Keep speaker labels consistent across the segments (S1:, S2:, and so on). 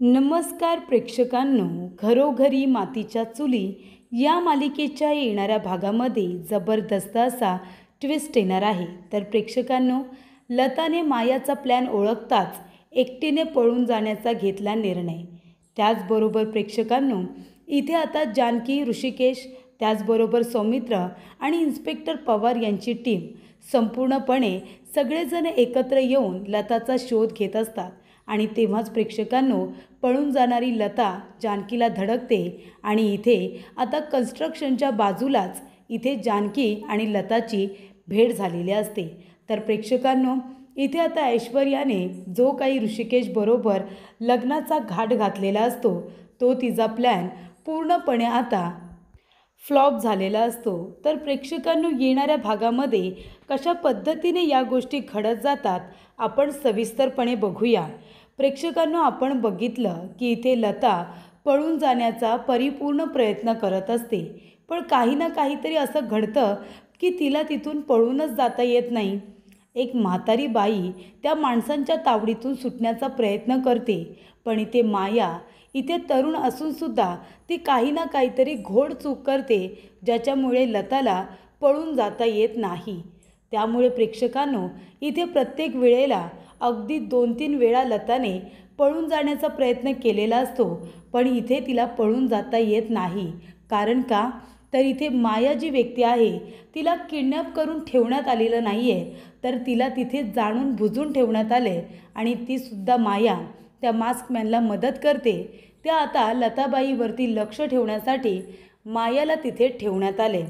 S1: नमस्कार प्रेक्षकांनो, घरोघरी मातीच्या चुली या मालिकेच्या येणाऱ्या भागामध्ये जबरदस्त असा ट्विस्ट येणार आहे। तर प्रेक्षकांनो, लताने मायाचा प्लॅन ओळखताच एकटीने पळून जाण्याचा घेतला निर्णय। त्याचबरोबर प्रेक्षकांनो, इथे आता जानकी, ऋषिकेश, त्याचबरोबर सौमित्र आणि इन्स्पेक्टर पवार यांची टीम संपूर्णपणे सगळेजण एकत्र येऊन लताचा शोध घेत असतात। आणि तेव्हाच प्रेक्षकांनो, पळून जाणारी लता जानकीला धडकते आणि इथे आता कन्स्ट्रक्शनच्या बाजूलाच इथे जानकी आणि लताची भेट झालेली असते। तर प्रेक्षकांनो, इथे आता ऐश्वर्याने जो काही ऋषिकेश बरोबर लग्नाचा घाट घातलेला असतो तो तिचा प्लॅन पूर्णपणे आता फ्लॉप झालेला असतो। तर प्रेक्षकांनो, येणाऱ्या भागामध्ये कशा पद्धतीने या गोष्टी घडत जातात आपण सविस्तरपणे बघूया। प्रेक्षकांनो, आपण बघितलं की इथे लता पळून जाण्याचा परिपूर्ण प्रयत्न करत असते, पण काही ना काहीतरी असं घडतं की तिला तिथून पळूनच जाता येत नाही। एक म्हातारी बाई त्या माणसांच्या तावडीतून सुटण्याचा प्रयत्न करते, पण इथे माया इथे तरुण असूनसुद्धा ती काही ना काहीतरी घोड चूक करते, ज्याच्यामुळे लताला पळून जाता येत नाही। त्यामुळे प्रेक्षकांनो, इथे प्रत्येक वेळेला अगदी 2-3 वेळा लताने पळून जाण्याचा प्रयत्न केलेला असतो, पण इथे तिला पळून जाता येत नाही। कारण का? तर इथे माया जी व्यक्ती आहे तिला किडनॅप करून ठेवण्यात आलेलं नाही आहे, तर तिला तिथे जाणून बुजून ठेवण्यात आले आणि तीसुद्धा माया त्या मास्कमॅनला मदत करते। त्या आता लताबाईवरती लक्ष ठेवण्यासाठी मायाला तिथे ठेवण्यात आले।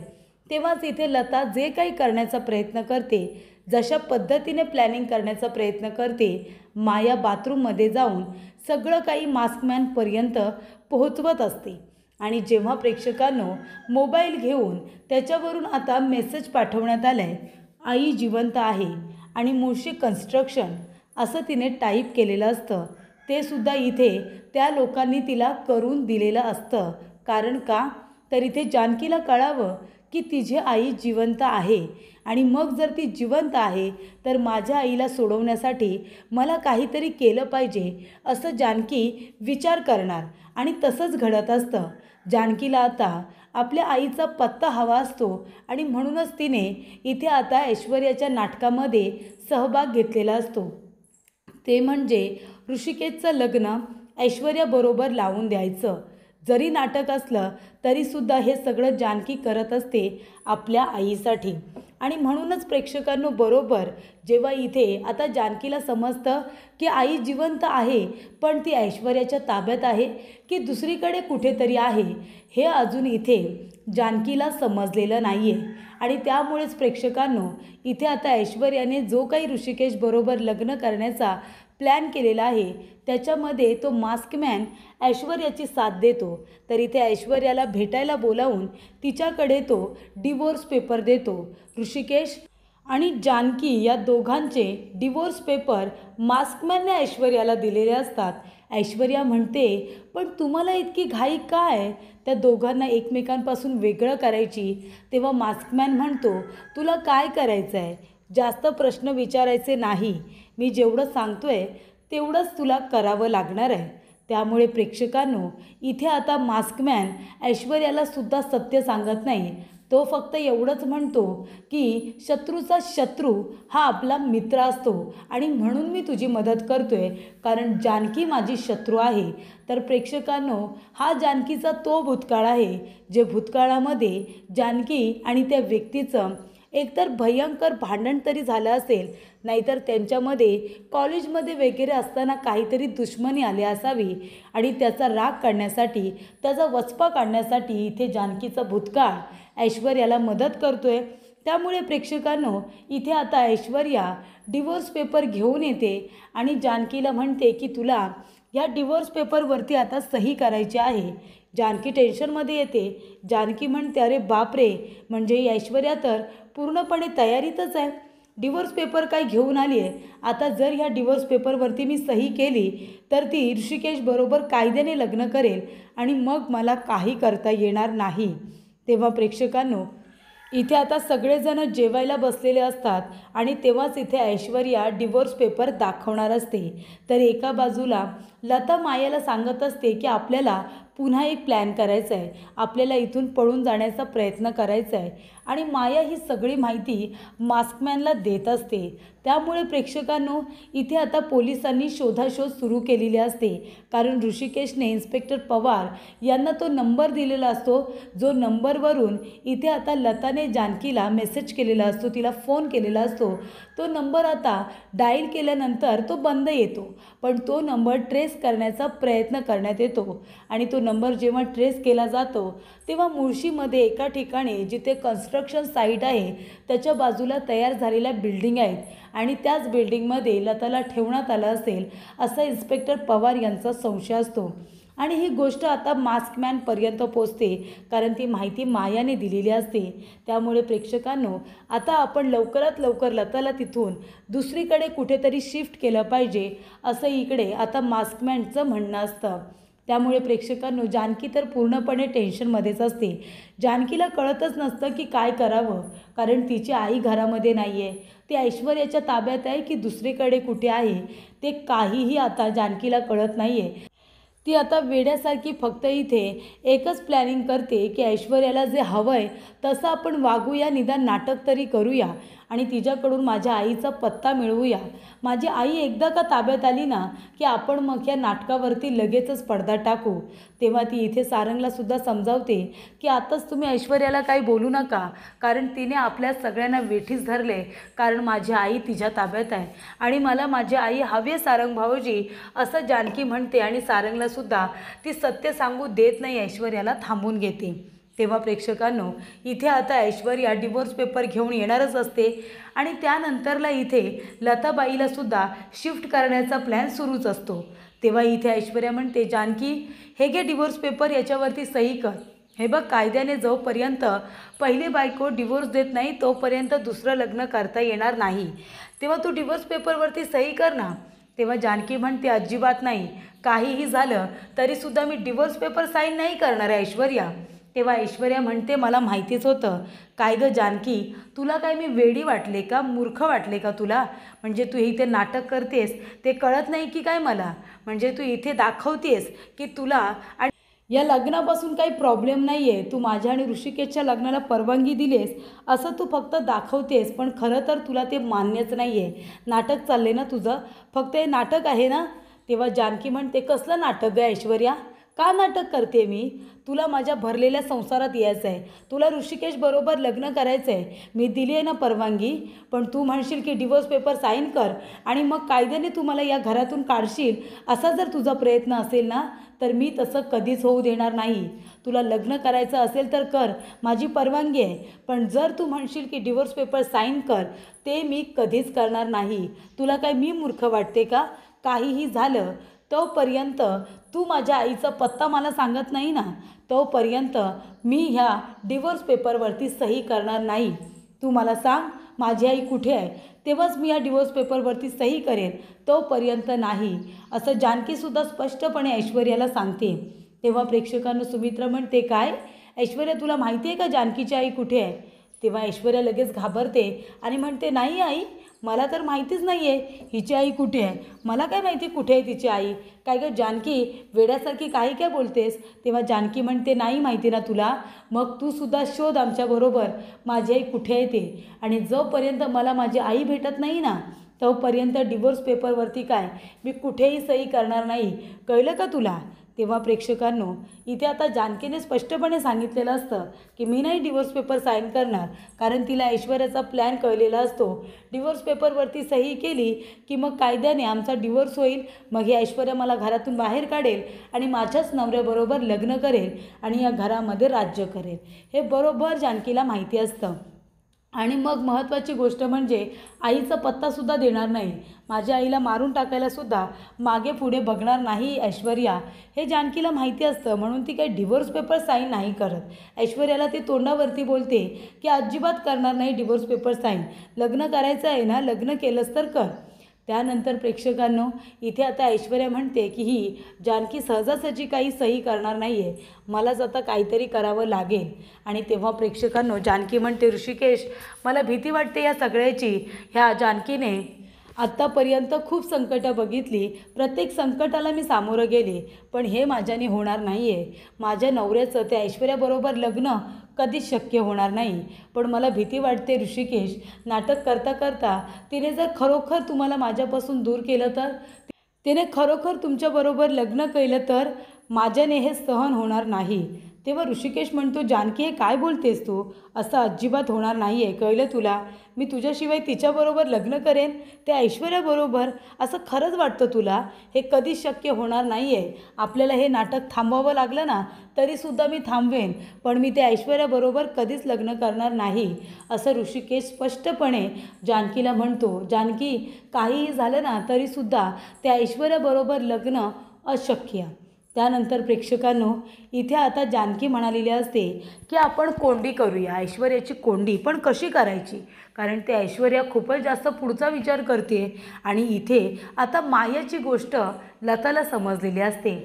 S1: तेव्हाच इथे लता जे काही करण्याचा प्रयत्न करते, जशा पद्धतीने प्लॅनिंग करण्याचा प्रयत्न करते, माया बाथरूममध्ये जाऊन सगळं काही मास्कमॅनपर्यंत पोहोचवत असते। आणि जेव्हा प्रेक्षकांनो, मोबाईल घेऊन त्याच्यावरून आता मेसेज पाठवण्यात आला आहे, आई जिवंत आहे आणि मुळशी कन्स्ट्रक्शन असं तिने टाईप केलेलं असतं, ते सुद्धा इथे त्या लोकांनी तिला करून दिलेलं असतं। कारण का? तर इथे जानकीला कळावं की तिची आई जिवंत आहे आणि मग जर ती जिवंत आहे तर माझ्या आईला सोडवण्यासाठी मला काहीतरी केलं पाहिजे असं जानकी विचार करणार आणि तसंच घडत असतं। जानकीला आता आपल्या आईचा पत्ता हवा असतो आणि म्हणूनच तिने इथे आता ऐश्वर्याच्या नाटकामध्ये सहभाग घेतलेला असतो, ते म्हणजे ऋषिकेशचं लग्न ऐश्वर्याबरोबर लावून द्यायचं। जरी नाटक असलं तरीसुद्धा हे सगळं जानकी करत असते आपल्या आईसाठी। आणि म्हणूनच प्रेक्षकांनो, बरोबर जेव्हा इथे आता जानकीला समजतं की आई जिवंत आहे, पण ती ऐश्वर्याच्या ताब्यात आहे की दुसरीकडे कुठेतरी आहे, हे अजून इथे जानकीला समजलेलं नाही आहे। आणि त्यामुळेच प्रेक्षकांनो, इथे आता ऐश्वर्याने जो काही ऋषिकेश बरोबर लग्न करण्याचा प्लॅन केलेला आहे त्याच्यामध्ये तो मास्कमॅन ऐश्वर्याची साथ देतो। तर इथे ऐश्वर्याला भेटायला बोलावून तिच्याकडे तो डिवोर्स पेपर देतो। ऋषिकेश आणि जानकी या दोघांचे डिवोर्स पेपर मास्कमॅनने ऐश्वर्याला दिलेले असतात। ऐश्वर्या म्हणते, पण तुम्हाला इतकी घाई काय त्या दोघांना एकमेकांपासून वेगळं करायची? तेव्हा मास्कमॅन म्हणतो, तुला काय करायचं आहे? जास्त प्रश्न विचारायचे नाही, मी जेवढं सांगतोय तेवढंच तुला करावं लागणार आहे। त्यामुळे प्रेक्षकांनो, इथे आता मास्कमॅन ऐश्वर्याला सुद्धा सत्य सांगत नाही, तो फक्त एवढंच म्हणतो की शत्रूचा शत्रू हा आपला मित्र असतो आणि म्हणून मी तुझी मदत करतोय, कारण जानकी माझी शत्रू आहे। तर प्रेक्षकांनो, हा जानकीचा तो भूतकाळ आहे जे भूतकाळामध्ये जानकी आणि त्या व्यक्तीचं एकतर भयंकर भांडण तरी झालं असेल, नाहीतर त्यांच्यामध्ये कॉलेजमध्ये वगैरे असताना काहीतरी दुश्मनी आली असावी आणि त्याचा राग काढण्यासाठी, त्याचा वचपा काढण्यासाठी इथे जानकीचा भूतकाळ ऐश्वर्याला मदत करतोय। त्यामुळे प्रेक्षकांनो, इथे आता ऐश्वर्या डिवोर्स पेपर घेऊन येते आणि जानकीला म्हणते की तुला या डिवोर्स पेपरवरती आता सही करायची आहे। जानकी टेन्शनमध्ये येते। जानकी म्हणते, अरे बापरे, म्हणजे ऐश्वर्या तर पूर्णपणे तयारीतच आहे, डिवोर्स पेपर काय घेऊन आली आहे। आता जर ह्या डिवोर्स पेपरवरती मी सही केली तर ती ऋषिकेश बरोबर कायद्याने लग्न करेल आणि मग मला काही करता येणार नाही। तेव्हा प्रेक्षकांनो, इथे आता सगळेजण जेवायला बसलेले असतात आणि तेव्हाच इथे ऐश्वर्या डिवोर्स पेपर दाखवणार असते। तर एका बाजूला लता मायाला सांगत असते की आपल्याला पुन्हा एक प्लॅन करायचा आहे, आपल्याला इथून पळून जाण्याचा प्रयत्न करायचा आहे आणि माया ही सगळी माहिती मास्कमॅनला देत असते। त्यामुळे प्रेक्षकांनो इथे आता पोलिसांनी शोधाशोध सुरू केलेली असते, कारण ऋषिकेशने इन्स्पेक्टर पवार यांना तो नंबर दिलेला असतो, जो नंबरवरून इथे आता लताने जानकीला मेसेज केलेला असतो, तिला फोन केलेला असतो। तो नंबर आता डायल केल्यानंतर तो बंद येतो, पण तो नंबर ट्रेस करण्याचा प्रयत्न करण्यात येतो आणि तो नंबर जेव्हा ट्रेस केला जातो तेव्हा मुळशीमध्ये एका ठिकाणी जिथे कन्स्ट्रक्शन साईट आहे त्याच्या बाजूला तयार झालेल्या बिल्डिंग आहेत आणि त्याच बिल्डिंगमध्ये लताला ठेवण्यात आलं असेल असा इन्स्पेक्टर पवार यांचा संशय असतो आणि ही गोष्ट आता मास्कमॅनपर्यंत पोचते, कारण ती माहिती मायाने दिलेली असते। त्यामुळे प्रेक्षकांनो आता आपण लवकरात लवकर लताला तिथून दुसरीकडे कुठेतरी शिफ्ट केलं पाहिजे असं इकडे आता मास्कमॅनचं म्हणणं असतं। त्यामुळे प्रेक्षकांनो जानकी तर पूर्णपणे टेन्शनमध्येच असते। जानकीला कळतच नसतं की काय करावं, कारण तिची आई घरामध्ये नाही आहे, ती ऐश्वर्याच्या ताब्यात आहे की दुसरीकडे कुठे आहे ते काहीही आता जानकीला कळत नाही आहे। ती आता वेड्यासारखी फक्त इथे एकच प्लॅनिंग करते की ऐश्वर्याला जे हवं आहे तसं आपण वागूया, निदान नाटक तरी करूया आणि तिच्याकडून माझ्या आईचा पत्ता मिळवूया। माझी आई एकदा का ताब्यात आली ना की आपण मग या नाटकावरती लगेचच पडदा टाकू। तेव्हा ती इथे सारंगलासुद्धा समजावते की आताच तुम्ही ऐश्वर्याला काही बोलू नका, कारण तिने आपल्या सगळ्यांना वेठीस धरले, कारण माझी आई तिच्या ताब्यात आहे आणि मला माझी आई हवी सारंग भाऊजी असं जानकी म्हणते आणि सारंगलासुद्धा ती सत्य सांगू देत नाही, ऐश्वर्याला थांबून घेते। तेव्हा प्रेक्षकांनो इथे आता ऐश्वर्या डिवोर्स पेपर घेऊन येणारच असते आणि त्यानंतरला इथे लताबाईलासुद्धा शिफ्ट करण्याचा प्लॅन सुरूच असतो। तेव्हा इथे ऐश्वर्या म्हणते, जानकी हे घे डिवोर्स पेपर, याच्यावरती सही कर। हे बघ, कायद्याने जोपर्यंत पहिली बायको डिवोर्स देत नाही तोपर्यंत दुसरं लग्न करता येणार नाही, तेव्हा तू डिवोर्स पेपरवरती सही कर ना। तेव्हा जानकी म्हणते, अजिबात नाही, काहीही झालं तरीसुद्धा मी डिवोर्स पेपर साईन नाही करणार आहे ऐश्वर्या। तेव्हा ऐश्वर्या म्हणते, मला माहितीच होतं। काय गं जानकी, तुला काय मी वेडी वाटले का, मूर्ख वाटले का तुला? म्हणजे तू इथे नाटक करतेस ते कळत नाही की काय मला? म्हणजे तू इथे दाखवतेस की तुला आणि या लग्नापासून काही प्रॉब्लेम नाही आहे, तू माझ्या आणि ऋषिकेशच्या लग्नाला परवानगी दिलीस असं तू फक्त दाखवतेस, पण खरं तर तुला ते मान्यच नाही आहे। नाटक चालले ना तुझं, फक्त हे नाटक आहे ना? तेव्हा जानकी म्हणते, कसलं नाटक गं ऐश्वर्या, का नाटक करते मी? तुला माझ्या भरलेल्या संसारात यायचं आहे, तुला ऋषिकेश बरोबर लग्न करायचं आहे, मी दिली आहे ना परवानगी, पण तू म्हणशील की डिवोर्स पेपर साईन कर आणि मग कायद्याने तू मला या घरातून काढशील, असा जर तुझा प्रयत्न असेल ना तर मी तसं कधीच होऊ देणार नाही। तुला लग्न करायचं असेल तर कर, माझी परवानगी आहे, पण जर तू म्हणशील की डिवोर्स पेपर साईन कर ते मी कधीच करणार नाही। तुला काय मी मूर्ख वाटते का? काहीही झालं तोपर्यंत तू माझ्या आईचा पत्ता मला सांगत नाही ना, तोपर्यंत मी ह्या डिवोर्स पेपरवरती सही करणार नाही। तू मला सांग माझी आई कुठे आहे, तेव्हाच मी या डिवोर्स पेपरवरती सही करेन, तोपर्यंत नाही, असं जानकीसुद्धा स्पष्टपणे ऐश्वर्याला सांगते। तेव्हा प्रेक्षकांना सुमित्रा म्हणते, काय ऐश्वर्या, तुला माहिती आहे का जानकीची आई कुठे आहे? तेव्हा ऐश्वर्या लगेच घाबरते आणि म्हणते, नाही आई, मला तर माहितीच नाही आहे हिची आई कुठे आहे, मला काय माहिती कुठे आहे तिची आई? काय गं जानकी, वेड्यासारखी काही काय बोलतेस? तेव्हा जानकी म्हणते, नाही माहिती ना तुला, मग तू सुद्धा शोध आमच्याबरोबर माझी आई कुठे आहे ते, आणि जोपर्यंत मला माझी आई भेटत नाही ना तोपर्यंत डिवोर्स पेपरवरती काय मी कुठेही सही करणार नाही, कळलं का तुला? तेव्हा प्रेक्षकांनो इथे आता जानकीने स्पष्टपणे सांगितलेलं असतं की मी नाही डिवोर्स पेपर साईन करणार, कारण तिला ऐश्वर्याचा प्लॅन कळलेला असतो। डिवोर्स पेपरवरती सही केली की मग कायद्याने आमचा डिवोर्स होईल, मग ही ऐश्वर्या मला घरातून बाहेर काढेल आणि माझ्याच नवऱ्याबरोबर लग्न करेल आणि या घरामध्ये राज्य करेल, हे बरोबर जानकीला माहिती असतं। आणि मग महत्त्वाची गोष्ट म्हणजे आईचा पत्तासुद्धा देणार नाही, माझ्या आईला मारून टाकायलासुद्धा मागे पुढे बघणार नाही ऐश्वर्या, हे जानकीला माहिती असतं, म्हणून ती काही डिवोर्स पेपर साईन नाही करत। ऐश्वर्याला ती तोंडावरती बोलते की अजिबात करणार नाही डिवोर्स पेपर साईन, लग्न करायचं आहे ना, लग्न केलंच तर कर। त्यानंतर प्रेक्षकांनो इथे आता ऐश्वर्या म्हणते की ही जानकी सहजासहजी काही सही करणार नाही आहे, मलाच आता काहीतरी करावं लागेल। आणि तेव्हा प्रेक्षकांनो जानकी म्हणते, ऋषिकेश, मला भीती वाटते या सगळ्याची, ह्या जानकीने आत्तापर्यंत खूप संकटं बघितली, प्रत्येक संकटाला मी सामोरं गेले, पण हे माझ्याने होणार नाही आहे. माझ्या नवऱ्याचं त्या ऐश्वर्याबरोबर लग्न कधीच शक्य होणार नाही. पण मला भीती वाटते ऋषिकेश, नाटक करता करता तिने जर खरोखर तुम्हाला माझ्यापासून दूर केलं तर? तिने खरोखर तुमच्याबरोबर लग्न केलं तर माझ्याने हे सहन होणार नाही. तेव्हा ऋषिकेश म्हणतो, जानकी हे काय बोलतेस तू? असं अजिबात होणार नाही आहे, कळलं तुला? मी तुझ्याशिवाय तिच्याबरोबर लग्न करेन, त्या ऐश्वर्याबरोबर. असं खरंच वाटतं तुला? हे कधीच शक्य होणार नाही आहे. आपल्याला हे नाटक थांबवावं लागलं ना तरीसुद्धा मी थांबवेन, पण मी त्या ऐश्वर्याबरोबर कधीच लग्न करणार नाही, असं ऋषिकेश स्पष्टपणे जानकीला म्हणतो. जानकी, काहीही झालं ना तरीसुद्धा त्या ऐश्वर्याबरोबर लग्न अशक्य. त्यानंतर प्रेक्षकांनो, इथे आता जानकी म्हणालेली असते की आपण कोंडी करूया, ऐश्वर्याची कोंडी. पण कशी करायची? कारण ते ऐश्वर्या खूपच जास्त पुढचा विचार करते. आणि इथे आता मायाची गोष्ट लताला समजलेली असते.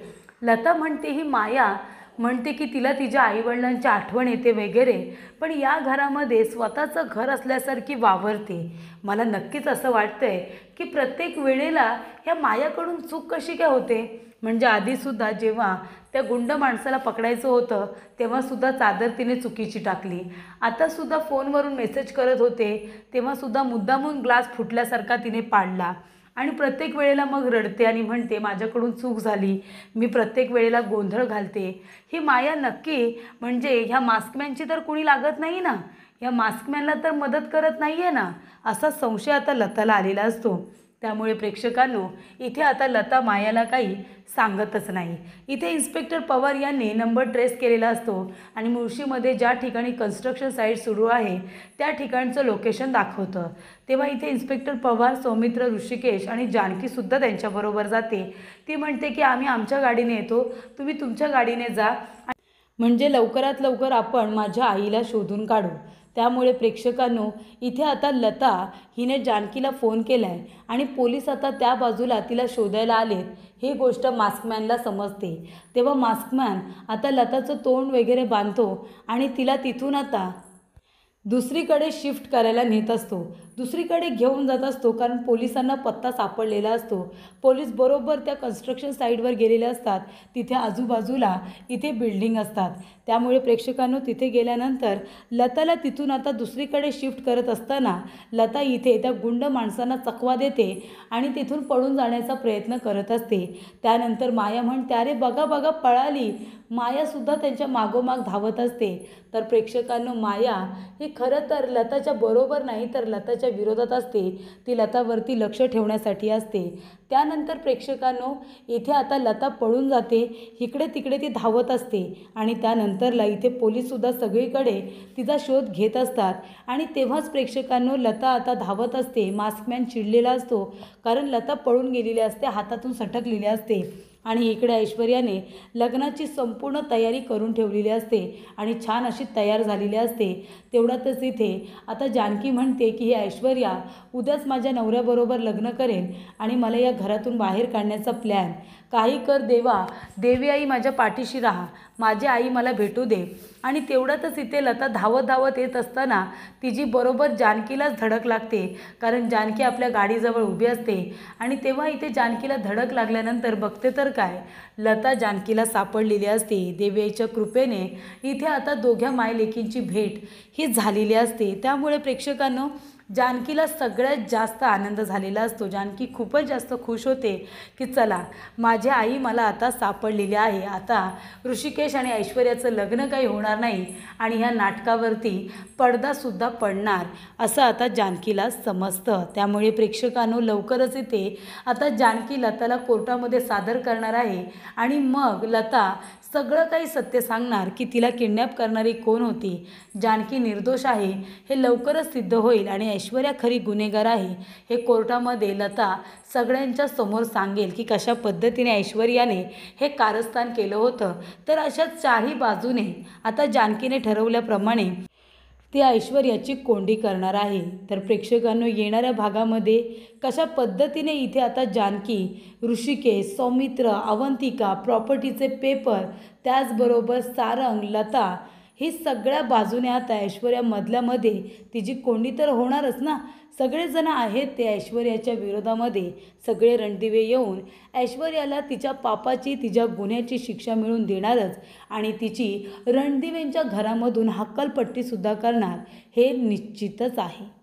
S1: लता म्हणते, ही माया म्हणते की तिला तिच्या आईवडिलांची आठवण येते वगैरे, पण या घरामध्ये स्वतःचं घर असल्यासारखी वावरते. मला नक्कीच असं वाटतंय की प्रत्येक वेळेला ह्या मायाकडून चूक कशी काय होते? म्हणजे आधीसुद्धा जेव्हा त्या गुंड माणसाला पकडायचं होतं तेव्हासुद्धा चादर तिने चुकीची टाकली. आतासुद्धा फोनवरून मेसेज करत होते तेव्हासुद्धा मुद्दामून ग्लास फुटल्यासारखा तिने पाडला. आणि प्रत्येक वेळेला मग रडते आणि म्हणते, माझ्याकडून चूक झाली, मी प्रत्येक वेळेला गोंधळ घालते. ही माया नक्की म्हणजे ह्या मास्कमॅनची तर कुणी लागत नाही ना, ह्या मास्कमॅनला तर मदत करत नाही आहे ना, असा संशय आता लताला आलेला असतो. त्यामुळे प्रेक्षकांनो, इथे आता लता मायाला काही सांगतच नाही. इथे इन्स्पेक्टर पवार यांनी नंबर ट्रेस केलेला असतो आणि मुळशीमध्ये ज्या ठिकाणी कन्स्ट्रक्शन साईट सुरू आहे त्या ठिकाणचं लोकेशन दाखवतं. तेव्हा इथे इन्स्पेक्टर पवार, सौमित्र, ऋषिकेश आणि जानकीसुद्धा त्यांच्याबरोबर जाते. ती म्हणते की आम्ही आमच्या गाडीने येतो, तुम्ही तुमच्या गाडीने जा, म्हणजे लवकरात लवकर आपण माझ्या आईला शोधून काढू. त्यामुळे प्रेक्षकांनो, इथे आता लता हिने जानकीला फोन केला आहे आणि पोलीस आता त्या बाजूला तिला शोधायला आलेत, ही गोष्ट मास्कमॅनला समजते. तेव्हा मास्कमॅन आता लताचं तोंड वगैरे बांधतो आणि तिला तिथून आता दुसरीकडे शिफ्ट करायला नेत असतो, दुसरीकडे घेऊन जात असतो. कारण पोलिसांना पत्ता सापडलेला असतो. पोलीस बरोबर त्या कन्स्ट्रक्शन साईटवर गेलेले असतात. तिथे आजूबाजूला इथे बिल्डिंग असतात. त्यामुळे प्रेक्षकांनो, तिथे गेल्यानंतर लताला तिथून आता दुसरीकडे शिफ्ट करत असताना लता इथे त्या गुंड माणसांना चकवा देते आणि तिथून पळून जाण्याचा प्रयत्न करत असते. त्यानंतर माया म्हणते, अरे बघा बघा पळाली. मायासुद्धा त्यांच्या मागोमाग धावत असते. तर प्रेक्षकांनो, माया ही खरं तर लताच्या बरोबर नाही तर लताच्या विरोधात असते. ती लतावरती लक्ष ठेवण्यासाठी असते. त्यानंतर प्रेक्षकांनो, इथे आता लता पळून जाते, इकडे तिकडे ती धावत असते आणि त्यानंतरला इथे पोलीससुद्धा सगळीकडे तिचा शोध घेत असतात. आणि तेव्हाच प्रेक्षकांनो, लता आता धावत असते. मास्कमॅन चिडलेला असतो कारण लता पळून गेलेली असते, हातातून सटकलेली असते. आणि इकडे ऐश्वर्याने लग्नाची संपूर्ण तयारी करून ठेवलेली असते आणि छान अशी तयार झालेली असते. तेवढ्यातच इथे आता जानकी म्हणते की ही ऐश्वर्या उद्याच माझ्या नवऱ्याबरोबर लग्न करेन आणि मला या घरातून बाहेर काढण्याचा प्लॅन. काही कर देवा, देवी आई माझ्या पाठीशी राहा, माझी आई मला भेटू दे. आणि तेवढ्यातच इथे लता धावत धावत येत असताना तिची बरोबर जानकीलाच धडक लागते. कारण जानकी आपल्या गाडीजवळ उभी असते आणि तेव्हा इथे जानकीला धडक लागल्यानंतर बघते तर काय, लता जानकीला सापडलेली असते. देवीच्या कृपेने इथे आता दोघ्या मायलेकींची भेट ही झालेली असते. त्यामुळे प्रेक्षकांनो, जानकीला सगळ्यात जास्त आनंद झालेला असतो. जानकी खूपच जास्त खुश होते की चला, माझी आई मला आता सापडलेली आहे. आता ऋषिकेश आणि ऐश्वर्याचं लग्न काही होणार नाही आणि ह्या नाटकावरती पडदासुद्धा पडणार, असं आता जानकीला समजतं. त्यामुळे प्रेक्षकांनो, लवकरच इथे आता जानकी लताला कोर्टामध्ये सादर करणार आहे आणि मग लता सगळं काही सत्य सांगणार की तिला किडनॅप करणारी कोण होती. जानकी निर्दोष आहे हे लवकरच सिद्ध होईल आणि ऐश्वर्या खरी गुन्हेगार आहे हे कोर्टामध्ये लता सगळ्यांच्या समोर सांगेल की कशा पद्धतीने ऐश्वर्याने हे कारस्थान केलं होतं. तर अशा चारही बाजूने आता जानकीने ठरवल्याप्रमाणे ती ऐश्वर्याची कोंडी करणार आहे. तर प्रेक्षकांनो, येणाऱ्या भागामध्ये कशा पद्धतीने इथे आता जानकी, ऋषिकेश, सौमित्र, अवंतिका, प्रॉपर्टीचे पेपर, त्याचबरोबर सारंग, लता हे सगळ्या बाजूने आता ऐश्वर्या मधल्यामध्ये तिची कोंडी तर होणारच ना. सगळेजण आहेत ते ऐश्वर्याच्या विरोधामध्ये. सगळे रणदिवे येऊन ऐश्वर्याला तिच्या पापाची, तिच्या गुन्ह्याची शिक्षा मिळवून देणारच आणि तिची रणदिवेंच्या घरामधून हक्कलपट्टीसुद्धा करणार हे निश्चितच आहे.